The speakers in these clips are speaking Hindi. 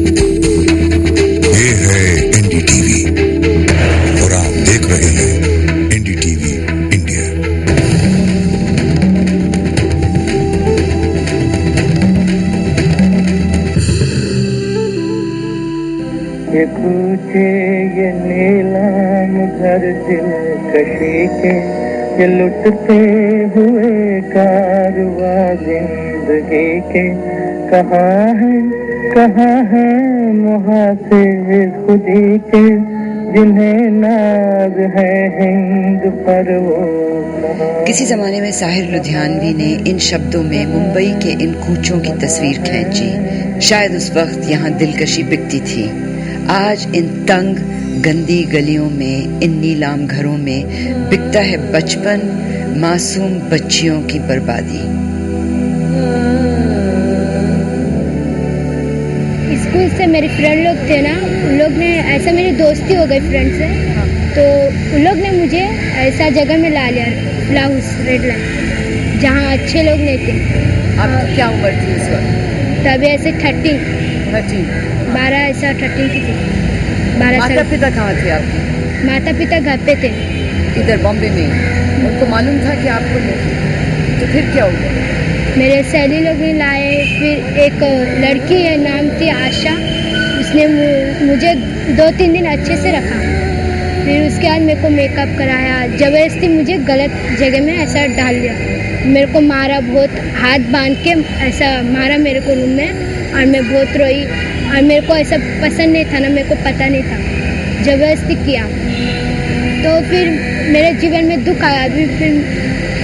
ये है एनडीटीवी और आप देख रहे हैं एनडीटीवी इंडिया। ये पूछे ये नीलाम घर दिल कशी के, ये लुटते हुए कारवा जिंदगी के, कहाँ है मुहासिर खुदी के, जिन्हें नाज है हिंद पर वो। किसी जमाने में साहिर लुधियानवी ने इन शब्दों में मुंबई के इन कूचों की तस्वीर खींची। शायद उस वक्त यहाँ दिलकशी बिकती थी। आज इन तंग गंदी गलियों में, इन नीलाम घरों में बिकता है बचपन, मासूम बच्चियों की बर्बादी। स्कूल से मेरे फ्रेंड लोग थे ना, उन लोग ने ऐसा, मेरी दोस्ती हो गई फ्रेंड से, तो उन लोग ने मुझे ऐसा जगह में ला लिया, हाउस रेड लाइन, जहाँ अच्छे लोग नहीं थे। आपकी क्या उम्र थी उस वक्त? तभी ऐसे 13 ऐसा 13 की थी। 12 साल। माता पिता कहाँ थे आपके? माता पिता घर पे थे। इधर बॉम्बे में? उनको मालूम था कि आपको नहीं, तो फिर क्या हुआ? मेरे सहेली लोग ने लाए, फिर एक लड़की है, नाम थी आशा, उसने मुझे 2-3 दिन अच्छे से रखा। फिर उसके बाद मेरे को मेकअप कराया, ज़बरदस्ती मुझे गलत जगह में ऐसा डाल दिया, मेरे को मारा, बहुत हाथ बांध के ऐसा मारा मेरे को रूम में, और मैं बहुत रोई। और मेरे को ऐसा पसंद नहीं था ना, मेरे को पता नहीं था, ज़बरदस्ती किया। तो फिर मेरे जीवन में दुख आया। अभी फिर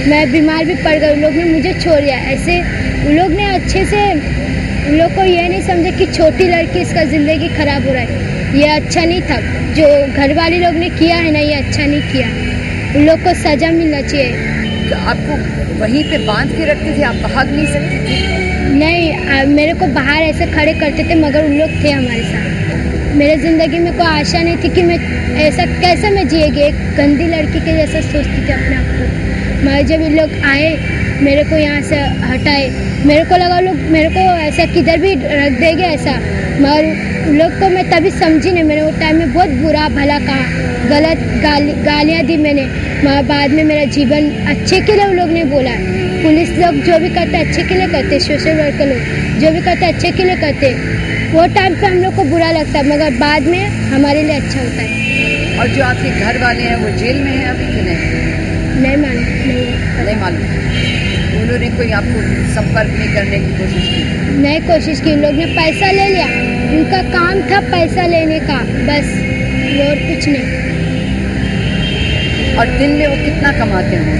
मैं बीमार भी पड़ गई, उन लोग ने मुझे छोड़ दिया। ऐसे उन लोग ने अच्छे से, उन लोग को ये नहीं समझे कि छोटी लड़की, इसका ज़िंदगी ख़राब हो रहा है, ये अच्छा नहीं था। जो घर वाले लोग ने किया है ना, ये अच्छा नहीं किया, उन लोग को सज़ा मिलना चाहिए। तो आपको वहीं पे बांध के रखते थे, आप भाग नहीं सकती थी? नहीं, मेरे को बाहर ऐसे खड़े करते थे, मगर उन लोग थे हमारे साथ। मेरे ज़िंदगी में कोई आशा नहीं थी कि मैं ऐसा कैसे मैं जिएगी, एक गंदी लड़की के जैसा सोचती थी अपने आप को। मगर जब इन लोग आए, मेरे को यहाँ से हटाए, मेरे को लगा लोग मेरे को ऐसा किधर भी रख देंगे ऐसा, मगर उन लोग को मैं तभी समझी नहीं। मैंने वो टाइम में बहुत बुरा भला कहा, गलत गालियाँ दी मैंने, मगर बाद में मेरा जीवन अच्छे के लिए उन लोग ने बोला। पुलिस लोग जो भी करते अच्छे के लिए करते, सोशल वर्कर लोग जो भी करते अच्छे के लिए करते। वो टाइम पे हम लोग को बुरा लगता है, मगर बाद में हमारे लिए अच्छा होता है। और जो आपके घर वाले हैं वो जेल में हैं अभी कि नहीं? नहीं मालूम। उन्होंने कोई आपको संपर्क नहीं करने की कोशिश की? नहीं कोशिश की, लोग ने पैसा ले लिया, उनका काम था पैसा लेने का, बस, और कुछ नहीं। और दिन में वो कितना कमाते होंगे?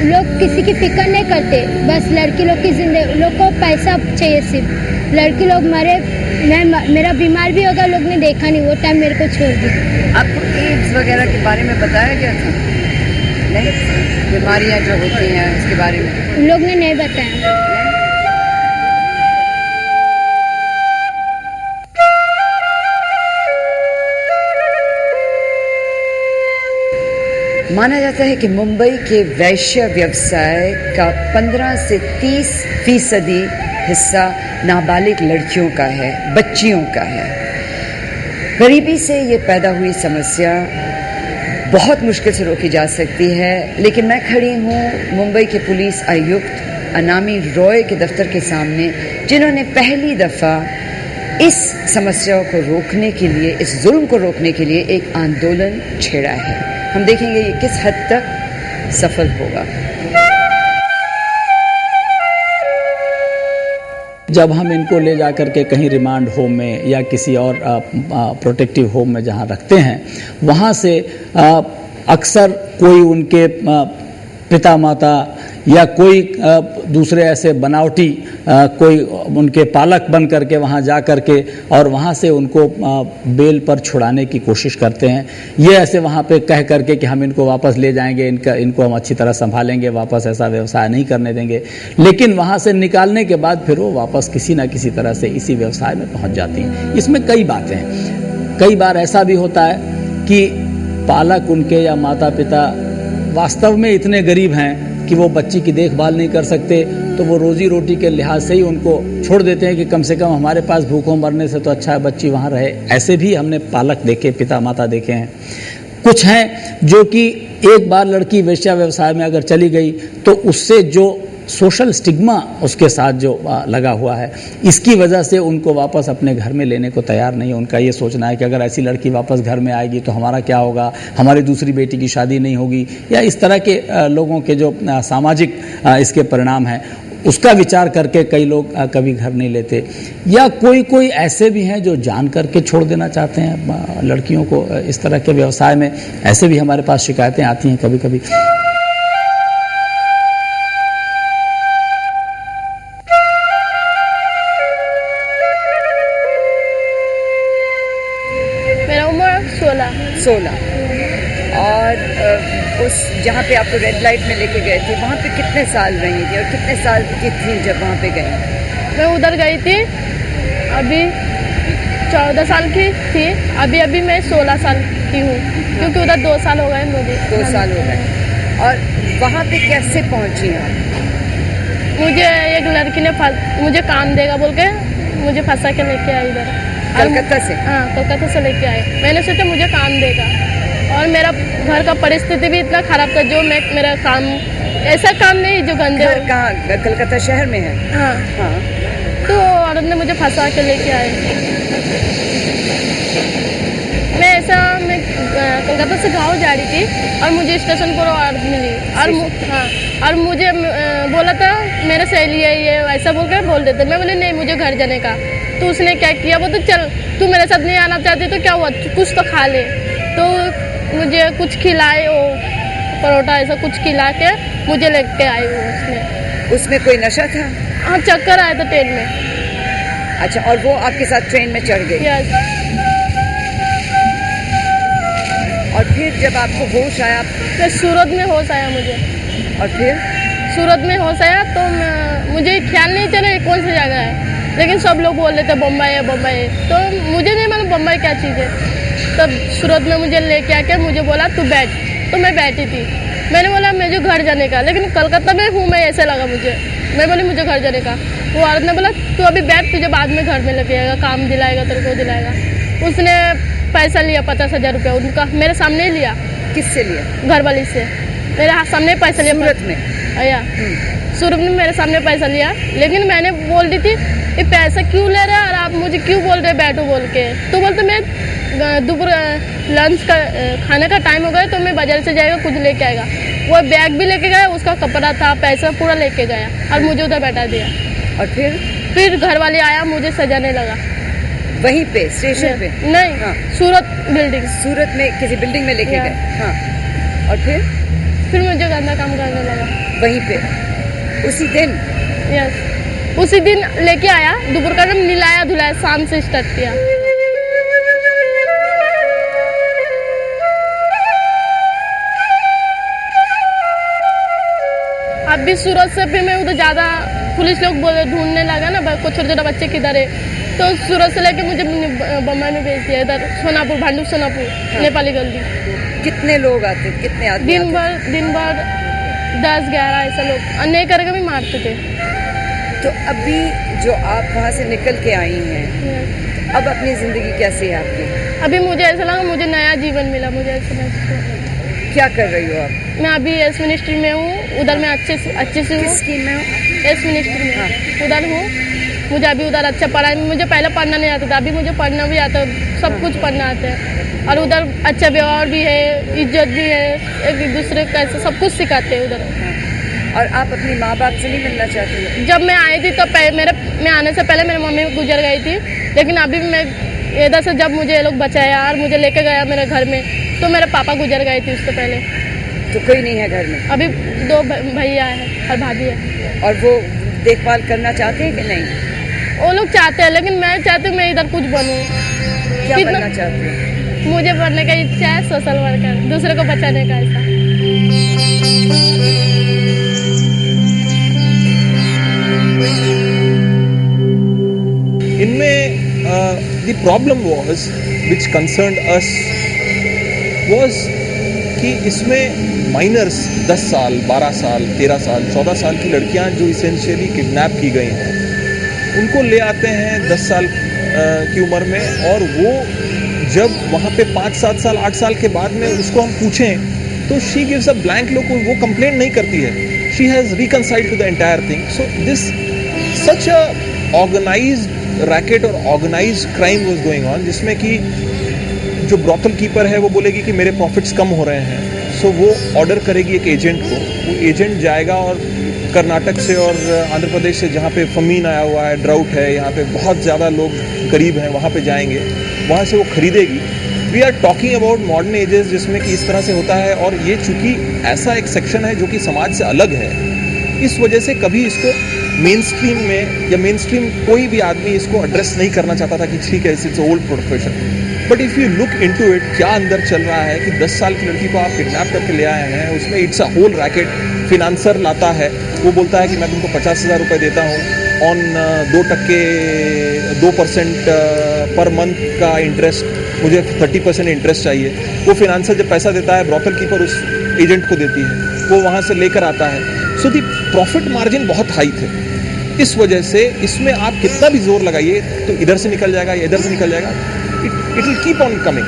लोग किसी की फिक्र नहीं करते, बस लड़की लोग की जिंदगी, लोग को पैसा चाहिए सिर्फ। लड़की लोग मरे, मेरा बीमार भी होगा, लोग ने देखा नहीं, वो टाइम मेरे को छोड़ दिया। आपको एड्स वगैरह के बारे में बताया गया था? नहीं, बीमारियां जो होती हैं उसके बारे में लोग ने नहीं बताया। माना जाता है कि मुंबई के वैश्य व्यवसाय का 15 से 30% हिस्सा नाबालिग लड़कियों का है, बच्चियों का है। गरीबी से ये पैदा हुई समस्या बहुत मुश्किल से रोकी जा सकती है, लेकिन मैं खड़ी हूँ मुंबई के पुलिस आयुक्त अनामी रॉय के दफ्तर के सामने, जिन्होंने पहली दफ़ा इस समस्या को रोकने के लिए, इस जुल्म को रोकने के लिए एक आंदोलन छेड़ा है। हम देखेंगे ये किस हद तक सफल होगा। जब हम इनको ले जा कर के कहीं रिमांड होम में या किसी और प्रोटेक्टिव होम में जहाँ रखते हैं, वहाँ से अक्सर कोई उनके पिता माता या कोई दूसरे ऐसे बनावटी कोई उनके पालक बन करके वहाँ जा करके और वहाँ से उनको बेल पर छुड़ाने की कोशिश करते हैं। ये ऐसे वहाँ पे कह करके कि हम इनको वापस ले जाएंगे, इनको हम अच्छी तरह संभालेंगे, वापस ऐसा व्यवसाय नहीं करने देंगे, लेकिन वहाँ से निकालने के बाद फिर वो वापस किसी ना किसी तरह से इसी व्यवसाय में पहुँच जाती हैं। इसमें कई बातें हैं। कई बार ऐसा भी होता है कि पालक उनके या माता पिता वास्तव में इतने गरीब हैं कि वो बच्ची की देखभाल नहीं कर सकते, तो वो रोजी रोटी के लिहाज से ही उनको छोड़ देते हैं कि कम से कम हमारे पास भूखों मरने से तो अच्छा है बच्ची वहाँ रहे। ऐसे भी हमने पालक देखे, पिता माता देखे हैं। कुछ हैं जो कि एक बार लड़की वेश्या व्यवसाय में अगर चली गई तो उससे जो सोशल स्टिग्मा उसके साथ जो लगा हुआ है, इसकी वजह से उनको वापस अपने घर में लेने को तैयार नहीं है। उनका ये सोचना है कि अगर ऐसी लड़की वापस घर में आएगी तो हमारा क्या होगा, हमारी दूसरी बेटी की शादी नहीं होगी, या इस तरह के लोगों के जो सामाजिक इसके परिणाम हैं उसका विचार करके कई लोग कभी घर नहीं लेते। या कोई ऐसे भी हैं जो जान करके छोड़ देना चाहते हैं लड़कियों को इस तरह के व्यवसाय में। ऐसे भी हमारे पास शिकायतें आती हैं कभी कभी। मेरा उम्र 16। और उस जहाँ पे आपको रेड लाइट में लेके गए थे वहाँ पे कितने साल रही थी और कितने साल की थी जब वहाँ पे गई? मैं उधर गई थी, अभी 14 साल की थी। अभी मैं 16 साल की हूँ, क्योंकि उधर 2 साल हो गए मुझे। 2 साल हो गए। और वहाँ पे कैसे पहुँची आप? मुझे एक लड़की ने मुझे काम देगा बोल के मुझे फंसा के लेके आई इधर, कलकत्ता से? हाँ, कलकत्ता से लेके आए। मैंने सोचा मुझे काम देगा, और मेरा घर का परिस्थिति भी इतना खराब था जो मेरा काम ऐसा काम नहीं जो गंदे हो। कहाँ? कलकत्ता शहर में है? हाँ। तो औरत ने मुझे फंसा के लेके आए। मैं कलकत्ता से गाँव जा रही थी और मुझे स्टेशन पर औरत मिली और मुझे बोला था मेरा सहेली है ये, ऐसा बोल कर बोल देते। मैं बोले नहीं, मुझे घर जाने का। तो उसने क्या किया, वो तो चल तू मेरे साथ नहीं आना चाहती तो क्या हुआ, कुछ तो खा ले। तो मुझे कुछ खिलाए, वो परोठा ऐसा कुछ खिला के मुझे लेके आई वो। उसमें कोई नशा था? हाँ, चक्कर आया था ट्रेन में। अच्छा, और वो आपके साथ ट्रेन में चढ़ गई? यस। और फिर जब आपको होश आया? फिर सूरत में होश आया मुझे। और फिर सूरत में होश आया तो मुझे ख्याल नहीं चला ये कौन सी जगह है, लेकिन सब लोग बोल रहे थे बम्बई है बम्बई है। तो मुझे नहीं मालूम बम्बई क्या चीज़ है। तब सूरत में मुझे लेके आके मुझे बोला तू बैठ। तो मैं बैठी थी। मैंने बोला मुझे घर जाने का, लेकिन कलकत्ता में हूँ मैं, ऐसे लगा मुझे। मैं बोली मुझे घर जाने का। वो औरत ने बोला तू अभी बैठ, तुझे बाद में घर में लेके आएगा, काम दिलाएगा, तेरे को दिलाएगा। उसने पैसा लिया 50,000 रुपया उनका, मेरे सामने ही लिया। किससे लिया? घर वाली से। मेरे सामने पैसा लिया। सूरत में? आया सूरत में मेरे सामने पैसा लिया, लेकिन मैंने बोल दी थी ये पैसा क्यों ले रहा है और आप मुझे क्यों बोल रहे बैठो बोल के। तो बोलते मैं दोपहर लंच का खाने का टाइम हो गया तो मैं बाजार से जाएगा कुछ लेके आएगा। वो बैग भी लेके गया, उसका कपड़ा था, पैसा पूरा लेके गया और मुझे उधर बैठा दिया। और फिर घर वाले आया, मुझे सजाने लगा। वहीं पे स्टेशन पे? नहीं। हाँ। सूरत बिल्डिंग। सूरत में किसी बिल्डिंग में लेके गए? हाँ। और फिर मुझे गंदा काम करने लगा वहीं पे उसी दिन? यस, उसी दिन लेके आया। दोपहर का नहलाया धुलाया, शाम से स्टार्ट किया। अब भी सूरत से फिर मैं उधर ज़्यादा पुलिस लोग ढूंढने लगा ना, कुछ छोटे छोटे बच्चे किधर है। तो सूरत से लेके मुझे बम्बई में भेज दिया, इधर सोनापुर, भांडू सोनापुर। हाँ। नेपाली गली। कितने लोग आते, कितने आदमी? दिन भर 10-11 ऐसा लोग, और नहीं करके भी मारते थे। तो अभी जो आप वहाँ से निकल के आई हैं, अब अपनी ज़िंदगी कैसी है आपकी? अभी मुझे ऐसा लगा मुझे नया जीवन मिला। मुझे ऐसा महसूस। क्या कर रही हो आप? मैं अभी एस मिनिस्ट्री में हूँ, उधर मैं अच्छे से हूँ। किस स्कीम में हो? एस मिनिस्ट्री में। हाँ। उधर हूँ। मुझे अभी उधर अच्छा पढ़ा, मुझे पहले पढ़ना नहीं आता था, अभी मुझे पढ़ना भी आता है, सब कुछ पढ़ना आता है। और उधर अच्छा व्यवहार भी है, इज्जत भी है, एक दूसरे कैसे सब कुछ सिखाते हैं उधर। और आप अपनी माँ बाप से नहीं मिलना चाहती? जब मैं आई थी तब मैं आने से पहले मेरी मम्मी गुजर गई थी, लेकिन अभी मैं इधर से जब मुझे ये लोग बचाया और मुझे लेके गया मेरे घर में, तो मेरे पापा गुजर गए थे उससे पहले। तो कोई नहीं है घर में? अभी 2 भैया हैं और भाभी है। और वो देखभाल करना चाहते हैं कि नहीं? वो लोग चाहते हैं, लेकिन मैं चाहती हूँ मैं इधर कुछ बनूँ। क्या बनना चाहती हूँ? मुझे बनने का इच्छा है सोशल वर्कर, दूसरे को बचाने का। ऐसा इनमें the problem was which concerned us was कि इसमें माइनर्स 10 साल 12 साल 13 साल 14 साल की लड़कियां जो इसेंशियली किडनैप की गई हैं उनको ले आते हैं 10 साल की उम्र में, और वो जब वहाँ पे 5-7 साल 8 साल के बाद में उसको हम पूछें तो she gives a blank look, वो कंप्लेंट नहीं करती है. She has reconciled to the entire thing. So this such a organised racket और organised crime was going on, जिसमें कि जो ब्रॉथल कीपर है वो बोलेगी कि मेरे प्रॉफिट्स कम हो रहे हैं. सो वो ऑर्डर करेगी एक एजेंट को, वो एजेंट जाएगा और कर्नाटक से और आंध्र प्रदेश से जहाँ पे फमीन आया हुआ है, ड्राउट है, यहाँ पे बहुत ज़्यादा लोग गरीब हैं, वहाँ पे जाएंगे, वहाँ से वो खरीदेगी. We are talking about modern ages जिसमें कि इस तरह से होता है. और ये चूँकि ऐसा एक सेक्शन है जो कि समाज से अलग है, इस वजह से कभी इसको मेन स्ट्रीम में या मेन स्ट्रीम कोई भी आदमी इसको एड्रेस नहीं करना चाहता था कि ठीक है it's old profession. But if you look into it, क्या अंदर चल रहा है कि 10 साल की लड़की को आप किडनैप करके ले आए हैं, उसमें it's a whole racket. Financier लाता है, वो बोलता है कि मैं तुमको 50,000 रुपये देता हूँ ऑन 2% पर मंथ का इंटरेस्ट, मुझे 30% इंटरेस्ट चाहिए. वो फिनांसर जब पैसा देता है, ब्रॉथल कीपर उस एजेंट को देती है, वो वहाँ से लेकर आता है. सो दी प्रॉफिट मार्जिन बहुत हाई थे. इस वजह से इसमें आप कितना भी जोर लगाइए तो इधर से निकल जाएगा या इधर से निकल जाएगा, it will keep on coming.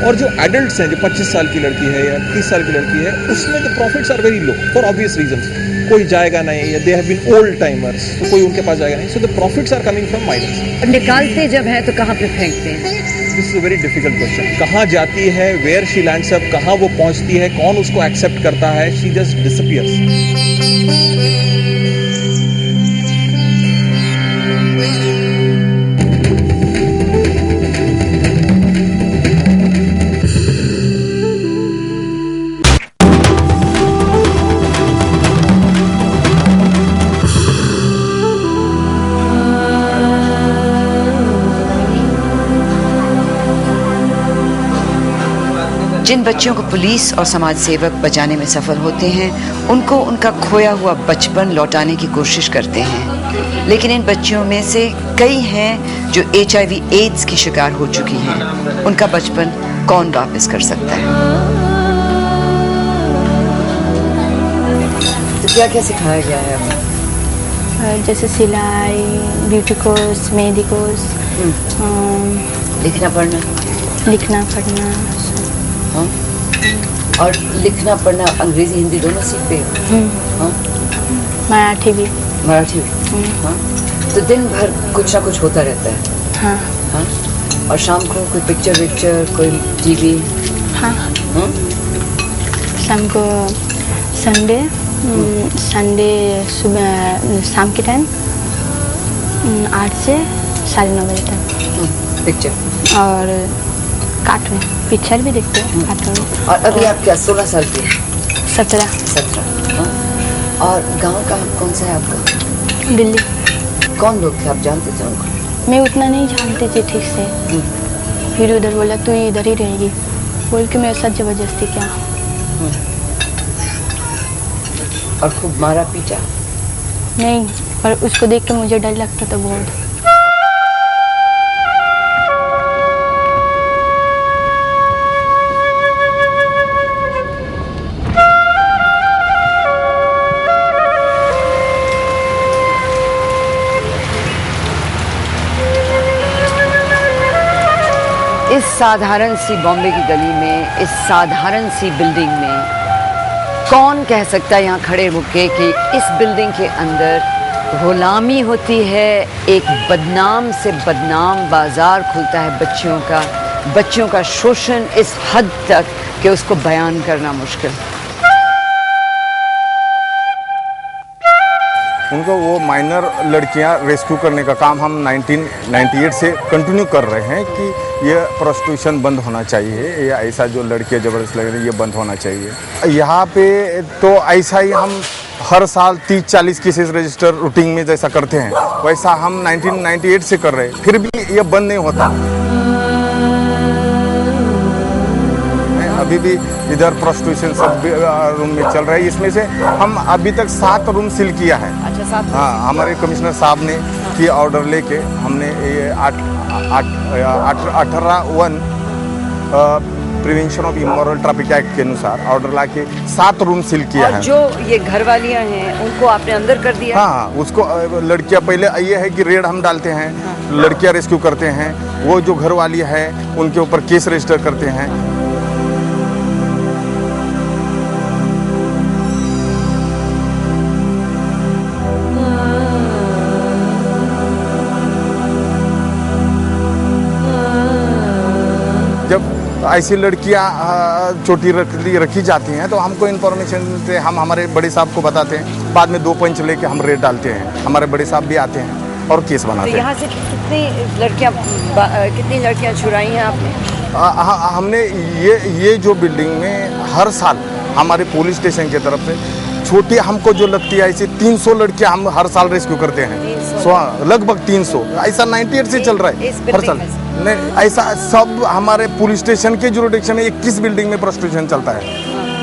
और जो एडल्ट्स हैं, जो 25 साल की लड़की है या 30 साल की लड़की है, उसमें the profits are very low for obvious reasons. कोई जाएगा नहीं, या they have been old timers, तो कोई उनके पास जाएगा नहीं. So the profits are coming from miners. निकालते जब है तो कहाँ पे फेंकते हैं? This is a very difficult question. कहाँ जाती है, वेयर शी लैंड्स अप, कहाँ वो पहुँचती है, कौन उसको एक्सेप्ट करता है, शी जस्ट डिसअपियर्स. जिन बच्चों को पुलिस और समाज सेवक बचाने में सफल होते हैं, उनको उनका खोया हुआ बचपन लौटाने की कोशिश करते हैं. लेकिन इन बच्चियों में से कई हैं जो HIV एड्स की शिकार हो चुकी हैं. उनका बचपन कौन वापस कर सकता है? तो क्या क्या सिखाया गया है आपको? जैसे सिलाई, ब्यूटी कोर्स, मेहंदी कोर्स, लिखना पढ़ना. हाँ? और लिखना पढ़ना अंग्रेजी हिंदी दोनों सीखते हो? हाँ? मराठी भी. हाँ? तो दिन भर कुछ ना कुछ होता रहता है. हाँ. हाँ? और शाम को कोई पिक्चर कोई TV? हाँ. हाँ? शाम को संडे सुबह शाम के टाइम 8 से 9:30 बजे तक पिक्चर और कार्टून पिक्चर भी देखते हैं. कार्टून. और अभी आप क्या 16 साल की? 17. 17. हाँ? और गांव का कौन सा है आपका? दिल्ली. कौन लोग थे, आप जानते थे उनको? मैं उतना नहीं जानती थी ठीक से. फिर उधर बोला तू इधर ही रहेगी बोल के मेरे साथ जबरदस्ती किया. और खूब मारा पीटा? नहीं, और उसको देख के मुझे डर लगता था बहुत. इस साधारण सी बॉम्बे की गली में, इस साधारण सी बिल्डिंग में कौन कह सकता है यहाँ खड़े होके कि इस बिल्डिंग के अंदर गुलामी होती है? एक बदनाम से बदनाम बाजार खुलता है बच्चियों का शोषण इस हद तक कि उसको बयान करना मुश्किल. उनको वो माइनर लड़कियां रेस्क्यू करने का काम हम 1998 से कंटिन्यू कर रहे हैं कि ये प्रोस्टिट्यूशन बंद होना चाहिए, या ऐसा जो लड़कियां ज़बरदस्त लग रही है ये बंद होना चाहिए. यहाँ पे तो ऐसा ही हम हर साल 30-40 केसेस रजिस्टर रूटीन में जैसा करते हैं वैसा हम 1998 से कर रहे हैं, फिर भी ये बंद नहीं होता. अभी भी इधर प्रोस्टिट्यूशन सब रूम में चल रहा है. इसमें से हम अभी तक 7 रूम सील किया है. अच्छा, 7? हाँ, हमारे कमिश्नर साहब ने की ऑर्डर लेके हमने ये 18/1 prevention of immoral traffic act के अनुसार ऑर्डर ला के 7 रूम सील किया और है। जो ये घर वालियाँ हैं उनको आपने अंदर कर दिया? हाँ, उसको लड़कियां पहले ये है कि रेड हम डालते हैं, लड़कियां रेस्क्यू करते हैं, वो जो घर वाली है उनके ऊपर केस रजिस्टर करते हैं। जब ऐसी लड़कियां चोटी रखी जाती हैं तो हमको इन्फॉर्मेशन से हम हमारे बड़े साहब को बताते हैं, बाद में 2 पंच लेके हम रेड डालते हैं, हमारे बड़े साहब भी आते हैं और केस बनाते तो हैं। यहाँ से कितनी लड़कियाँ छुड़ाई हैं आपने? हमने ये जो बिल्डिंग में हर साल हमारे पुलिस स्टेशन की तरफ से छोटी हमको जो लगती है ऐसी 300 लड़कियां हम हर साल रेस्क्यू करते हैं। लगभग 300, ऐसा 98 से चल रहा है हर साल। नहीं, ऐसा सब हमारे पुलिस स्टेशन के जुरिडिक्शन में 21 बिल्डिंग में प्रोस्टिट्यूशन चलता है,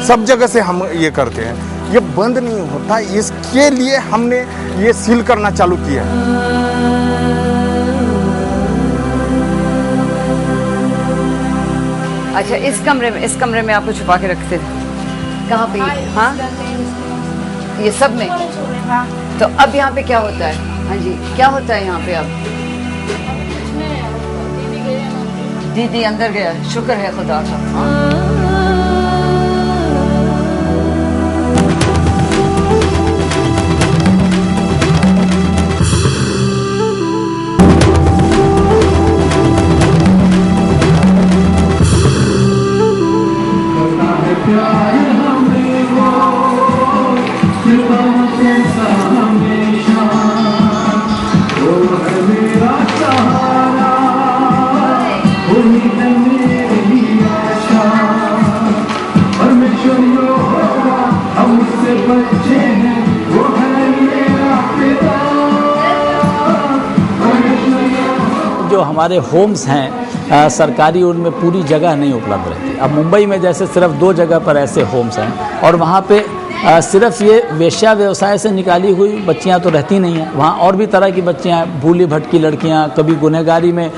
सब जगह से हम ये करते हैं। ये बंद नहीं होता, इसके लिए हमने ये सील करना चालू किया है। अच्छा, इस कमरे में आपको छुपा के रखते थे? कहाँ पे? हाँ, ये सब में? तो अब यहाँ पे क्या होता है? हाँ जी, क्या होता है यहाँ पे अब? दीदी अंदर गया, शुक्र है खुदा का। जो हमारे होम्स हैं सरकारी, उनमें पूरी जगह नहीं उपलब्ध रहती। अब मुंबई में जैसे सिर्फ 2 जगह पर ऐसे होम्स हैं और वहाँ पे सिर्फ ये वेश्या व्यवसाय से निकाली हुई बच्चियाँ तो रहती नहीं हैं, वहाँ और भी तरह की बच्चियाँ, भूली भटकी लड़कियाँ, कभी गुनहगारी में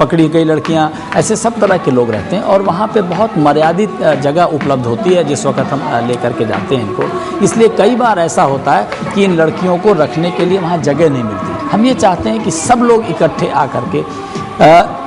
पकड़ी गई लड़कियाँ, ऐसे सब तरह के लोग रहते हैं और वहाँ पे बहुत मर्यादित जगह उपलब्ध होती है जिस वक्त हम लेकर के जाते हैं इनको। इसलिए कई बार ऐसा होता है कि इन लड़कियों को रखने के लिए वहाँ जगह नहीं मिलती। हम ये चाहते हैं कि सब लोग इकट्ठे आकर के,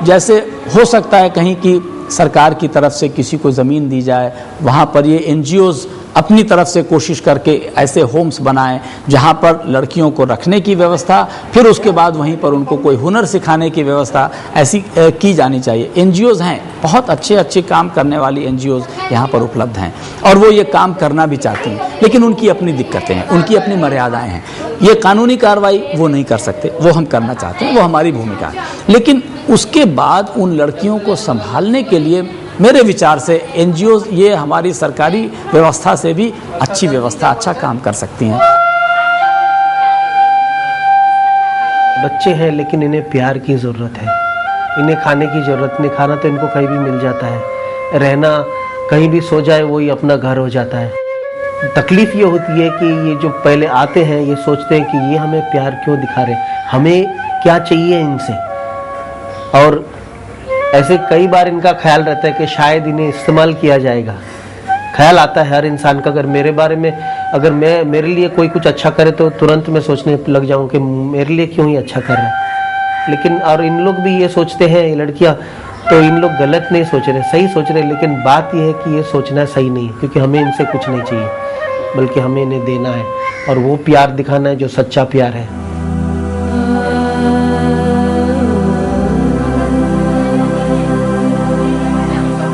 जैसे हो सकता है कहीं की सरकार की तरफ से किसी को ज़मीन दी जाए, वहाँ पर ये NGOs अपनी तरफ से कोशिश करके ऐसे होम्स बनाएं जहाँ पर लड़कियों को रखने की व्यवस्था, फिर उसके बाद वहीं पर उनको कोई हुनर सिखाने की व्यवस्था ऐसी की जानी चाहिए। NGOs हैं, बहुत अच्छे अच्छे काम करने वाली NGOs यहाँ पर उपलब्ध हैं और वो ये काम करना भी चाहती हैं, लेकिन उनकी अपनी दिक्कतें हैं, उनकी अपनी मर्यादाएं हैं। ये कानूनी कार्रवाई वो नहीं कर सकते, वो हम करना चाहते हैं, वो हमारी भूमिका है। लेकिन उसके बाद उन लड़कियों को संभालने के लिए मेरे विचार से NGOs ये हमारी सरकारी व्यवस्था से भी अच्छी व्यवस्था, अच्छा काम कर सकती हैं। बच्चे हैं लेकिन इन्हें प्यार की ज़रूरत है, इन्हें खाने की ज़रूरत नहीं, खाना तो इनको कहीं भी मिल जाता है, रहना कहीं भी सो जाए वही अपना घर हो जाता है। तकलीफ़ ये होती है कि ये जो पहले आते हैं ये सोचते हैं कि ये हमें प्यार क्यों दिखा रहे, हमें क्या चाहिए इनसे, और ऐसे कई बार इनका ख्याल रहता है कि शायद इन्हें इस्तेमाल किया जाएगा। ख्याल आता है हर इंसान का, अगर मेरे बारे में, अगर मेरे लिए कोई कुछ अच्छा करे तो तुरंत मैं सोचने लग जाऊं कि मेरे लिए क्यों ही अच्छा कर रहा है। लेकिन और इन लोग भी ये सोचते हैं, ये लड़कियां, तो इन लोग गलत नहीं सोच रहे, सही सोच रहे, लेकिन बात यह है कि ये सोचना सही नहीं है, क्योंकि हमें इनसे कुछ नहीं चाहिए, बल्कि हमें इन्हें देना है और वो प्यार दिखाना है जो सच्चा प्यार है।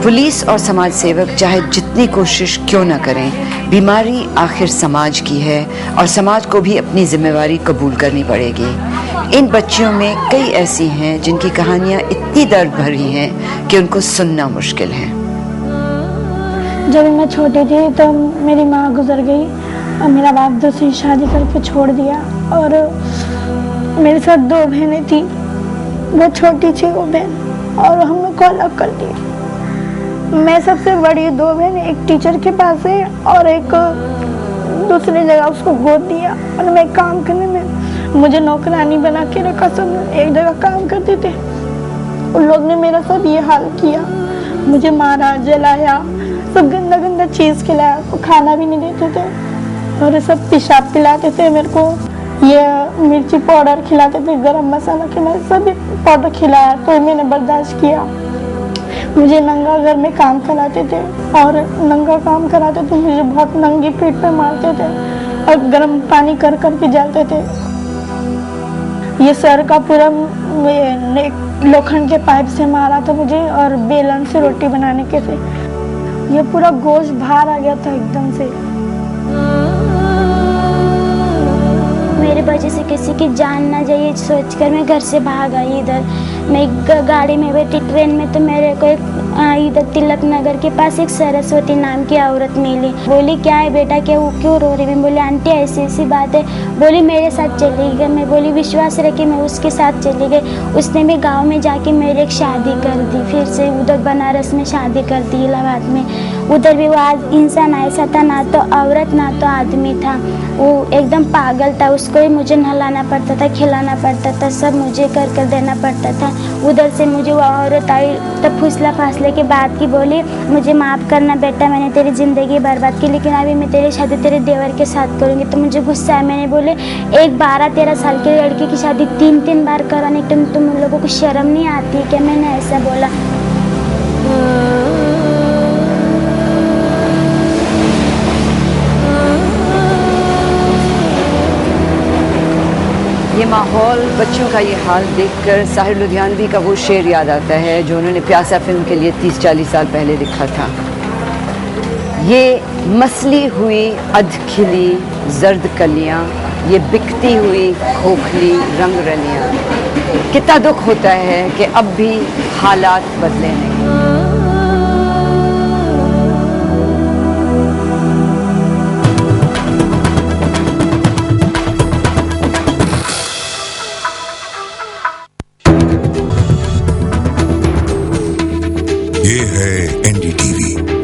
पुलिस और समाज सेवक चाहे जितनी कोशिश क्यों न करें, बीमारी आखिर समाज की है और समाज को भी अपनी जिम्मेवारी कबूल करनी पड़ेगी। इन बच्चियों में कई ऐसी हैं जिनकी कहानियां इतनी दर्द भरी हैं कि उनको सुनना मुश्किल है। जब मैं छोटी थी तो मेरी माँ गुजर गई और मेरा बाप दूसरी शादी करके छोड़ दिया, और मेरे साथ 2 बहनें थी, वो छोटी थी वो बहन, और हम लोग को अलग कर दिया। मैं सबसे बड़ी, 2 बहनें एक टीचर के पास है और एक दूसरी जगह उसको गोद दिया, और मैं काम करने में मुझे नौकरानी बना के रखा, सब एक जगह काम करते थे। उन लोग ने मेरा सब ये हाल किया। मुझे मारा, जलाया, सब गंदा गंदा चीज़ खिलाया, तो खाना भी नहीं देते थे और सब पेशाब पिलाते थे मेरे को, ये मिर्ची पाउडर खिलाते थे, गरम मसाला खिलाया, सभी पाउडर खिलाया तो मैंने बर्दाश्त किया। मुझे नंगा घर में काम कराते थे और नंगा काम कराते थे, मुझे बहुत नंगी पीठ पे मारते थे और गर्म पानी कर के जाते थे। ये सर का पूरा लोखंड के पाइप से मारा था मुझे और बेलन से रोटी बनाने के थे। ये पूरा गोश्त बाहर आ गया था एकदम से। मेरे वजह से किसी की जान ना जाए सोचकर मैं घर से भाग आई इधर। मैं गाड़ी में बैठी ट्रेन में तो मेरे को इधर तिलक नगर के पास एक सरस्वती नाम की औरत मिली। बोली क्या है बेटा, क्या वो क्यों रो रही? मैं बोली आंटी ऐसी ऐसी बात है। बोली मेरे साथ चली गई। मैं बोली विश्वास रखी, मैं उसके साथ चली गई। उसने भी गांव में जाके मेरी एक शादी कर दी, फिर से उधर बनारस में शादी कर दी इलाहाबाद में। उधर भी वो आज इंसान ऐसा था, ना तो औरत ना तो आदमी था, वो एकदम पागल था। उसको ही मुझे नहलाना पड़ता था, खिलाना पड़ता था, सब मुझे कर देना पड़ता था। उधर से मुझे वो औरत आई तब फुसला फासले के बाद की बोली मुझे माफ़ करना बेटा, मैंने तेरी ज़िंदगी बर्बाद की, लेकिन अभी मैं तेरी शादी तेरे देवर के साथ करूँगी। तो मुझे गुस्सा है, मैंने बोले एक 12-13 साल के लड़की की शादी 3-3 बार कराने तुम लोगों को शर्म नहीं आती क्या? मैंने ऐसा बोला। ये माहौल, बच्चों का ये हाल देखकर साहिर लुधियानवी का वो शेर याद आता है जो उन्होंने प्यासा फिल्म के लिए 30-40 साल पहले लिखा था। ये मसली हुई अधखिली जर्द कलियाँ, ये बिकती हुई खोखली रंग रलियाँ। कितना दुख होता है कि अब भी हालात बदले नहीं। ये है एनडीटीवी।